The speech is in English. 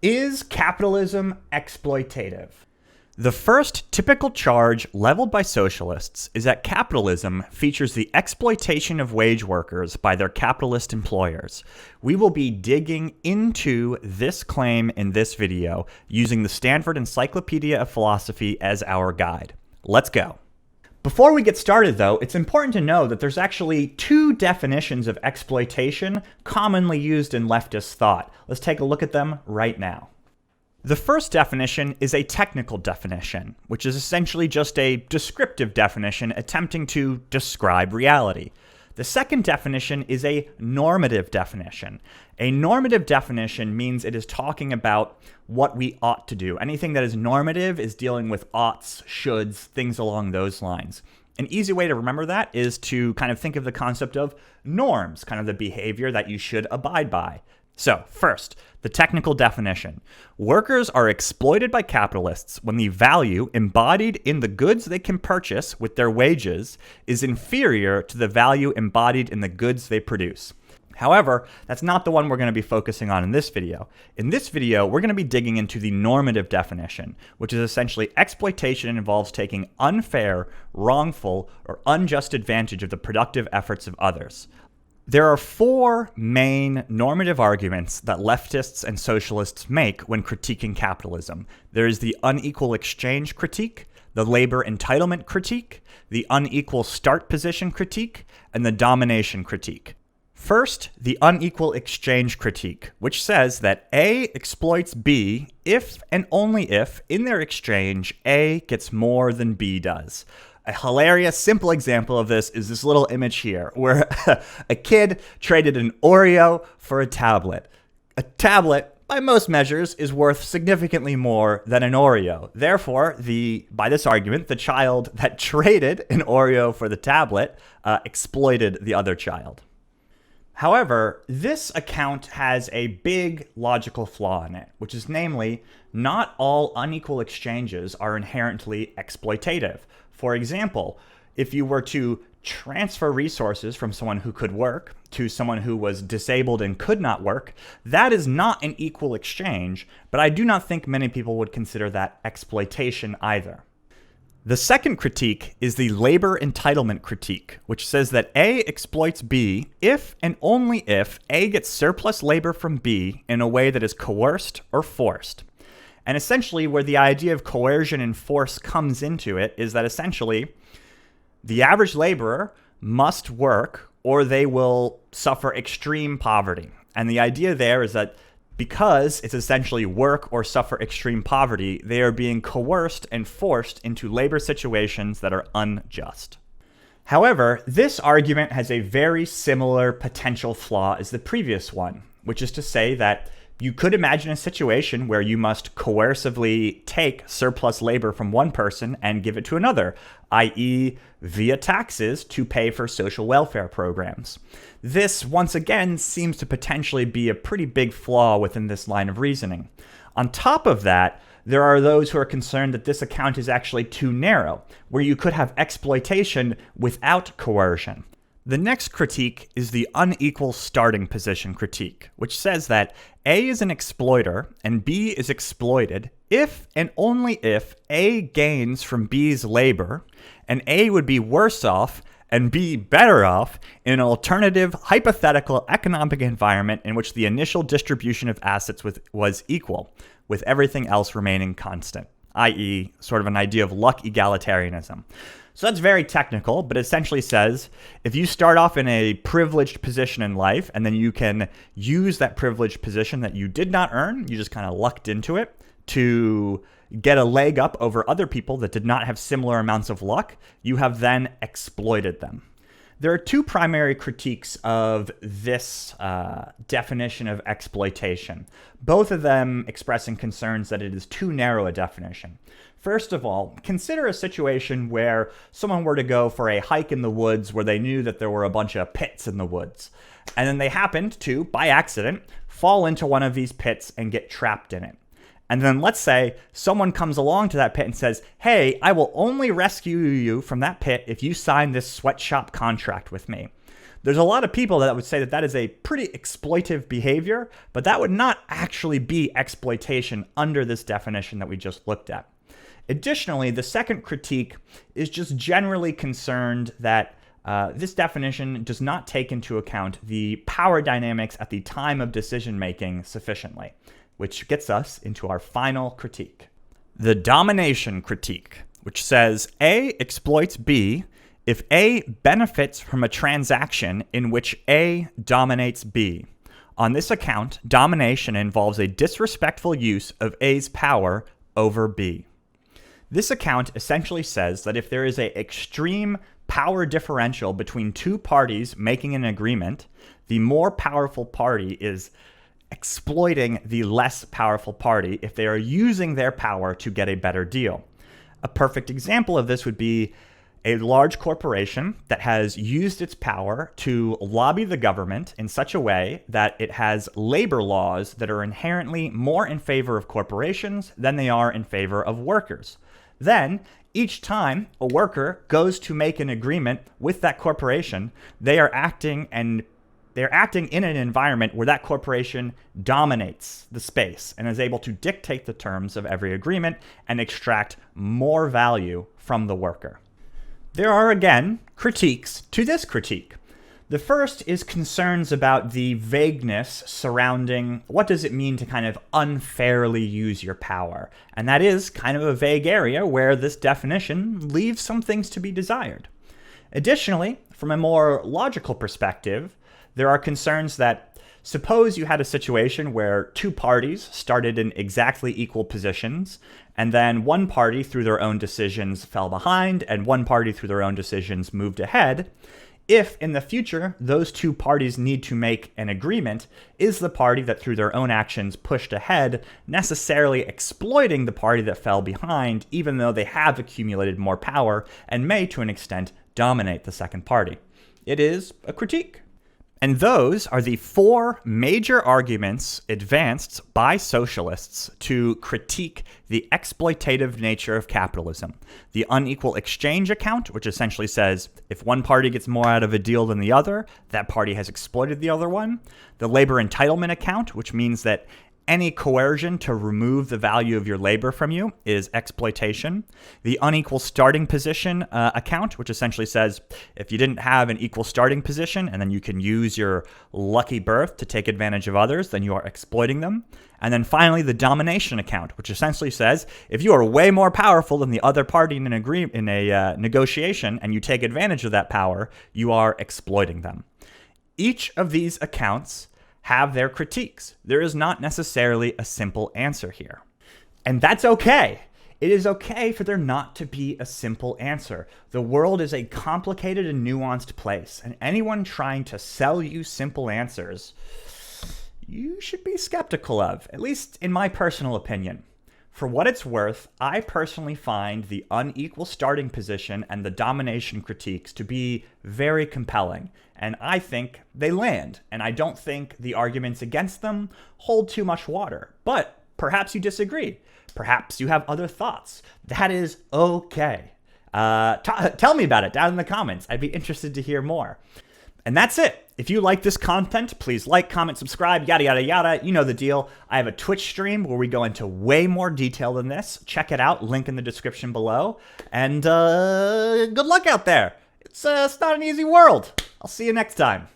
Is capitalism exploitative? The first typical charge leveled by socialists is that capitalism features the exploitation of wage workers by their capitalist employers. We will be digging into this claim in this video using the Stanford Encyclopedia of Philosophy as our guide. Let's go. Before we get started, though, it's important to know that there's actually two definitions of exploitation commonly used in leftist thought. Let's take a look at them right now. The first definition is a technical definition, which is essentially just a descriptive definition attempting to describe reality. The second definition is a normative definition. A normative definition means it is talking about what we ought to do. Anything that is normative is dealing with oughts, shoulds, things along those lines. An easy way to remember that is to kind of think of the concept of norms, kind of the behavior that you should abide by. So, first, the technical definition. Workers are exploited by capitalists when the value embodied in the goods they can purchase with their wages is inferior to the value embodied in the goods they produce. However, that's not the one we're going to be focusing on in this video. In this video, we're going to be digging into the normative definition, which is essentially exploitation involves taking unfair, wrongful, or unjust advantage of the productive efforts of others. There are four main normative arguments that leftists and socialists make when critiquing capitalism. There is the unequal exchange critique, the labor entitlement critique, the unequal start position critique, and the domination critique. First, the unequal exchange critique, which says that A exploits B if and only if, in their exchange, A gets more than B does. A hilarious, simple example of this is this little image here, where a kid traded an Oreo for a tablet. A tablet, by most measures, is worth significantly more than an Oreo. Therefore, by this argument, the child that traded an Oreo for the tablet exploited the other child. However, this account has a big logical flaw in it, which is namely, not all unequal exchanges are inherently exploitative. For example, if you were to transfer resources from someone who could work to someone who was disabled and could not work, that is not an equal exchange, but I do not think many people would consider that exploitation either. The second critique is the labor entitlement critique, which says that A exploits B if and only if A gets surplus labor from B in a way that is coerced or forced. And essentially where the idea of coercion and force comes into it is that essentially the average laborer must work or they will suffer extreme poverty. And the idea there is that because it's essentially work or suffer extreme poverty, they are being coerced and forced into labor situations that are unjust. However, this argument has a very similar potential flaw as the previous one, which is to say that you could imagine a situation where you must coercively take surplus labor from one person and give it to another, i.e. via taxes to pay for social welfare programs. This, once again, seems to potentially be a pretty big flaw within this line of reasoning. On top of that, there are those who are concerned that this account is actually too narrow, where you could have exploitation without coercion. The next critique is the unequal starting position critique, which says that A is an exploiter and B is exploited if and only if A gains from B's labor, and A would be worse off and B better off in an alternative hypothetical economic environment in which the initial distribution of assets was equal, with everything else remaining constant, i.e. sort of an idea of luck egalitarianism. So that's very technical, but essentially says if you start off in a privileged position in life and then you can use that privileged position that you did not earn, you just kind of lucked into it to get a leg up over other people that did not have similar amounts of luck, you have then exploited them. There are two primary critiques of this definition of exploitation, both of them expressing concerns that it is too narrow a definition. First of all, consider a situation where someone were to go for a hike in the woods where they knew that there were a bunch of pits in the woods. And then they happened to, by accident, fall into one of these pits and get trapped in it. And then let's say someone comes along to that pit and says, hey, I will only rescue you from that pit if you sign this sweatshop contract with me. There's a lot of people that would say that that is a pretty exploitive behavior, but that would not actually be exploitation under this definition that we just looked at. Additionally, the second critique is just generally concerned that this definition does not take into account the power dynamics at the time of decision-making sufficiently, which gets us into our final critique. The domination critique, which says A exploits B if A benefits from a transaction in which A dominates B. On this account, domination involves a disrespectful use of A's power over B. This account essentially says that if there is an extreme power differential between two parties making an agreement, the more powerful party is exploiting the less powerful party if they are using their power to get a better deal. A perfect example of this would be a large corporation that has used its power to lobby the government in such a way that it has labor laws that are inherently more in favor of corporations than they are in favor of workers. Then, each time a worker goes to make an agreement with that corporation, they are acting in an environment where that corporation dominates the space and is able to dictate the terms of every agreement and extract more value from the worker. There are, again, critiques to this critique. The first is concerns about the vagueness surrounding what does it mean to kind of unfairly use your power. And that is kind of a vague area where this definition leaves some things to be desired. Additionally, from a more logical perspective, there are concerns that suppose you had a situation where two parties started in exactly equal positions, and then one party through their own decisions fell behind, and one party through their own decisions moved ahead. If in the future those two parties need to make an agreement, is the party that through their own actions pushed ahead necessarily exploiting the party that fell behind, even though they have accumulated more power and may to an extent dominate the second party? It is a critique. And those are the four major arguments advanced by socialists to critique the exploitative nature of capitalism. The unequal exchange account, which essentially says if one party gets more out of a deal than the other, that party has exploited the other one. The labor entitlement account, which means that any coercion to remove the value of your labor from you is exploitation. The unequal starting position account, which essentially says if you didn't have an equal starting position and then you can use your lucky birth to take advantage of others, then you are exploiting them. And then finally, the domination account, which essentially says if you are way more powerful than the other party in a negotiation and you take advantage of that power, you are exploiting them. Each of these accounts have their critiques. There is not necessarily a simple answer here. And that's okay. It is okay for there not to be a simple answer. The world is a complicated and nuanced place, and anyone trying to sell you simple answers, you should be skeptical of, at least in my personal opinion. For what it's worth, I personally find the unequal starting position and the domination critiques to be very compelling, and I think they land, and I don't think the arguments against them hold too much water. But perhaps you disagree. Perhaps you have other thoughts. That is okay. Tell me about it down in the comments. I'd be interested to hear more. And that's it. If you like this content, please like, comment, subscribe, yada, yada, yada. You know the deal. I have a Twitch stream where we go into way more detail than this. Check it out. Link in the description below. And good luck out there. It's not an easy world. I'll see you next time.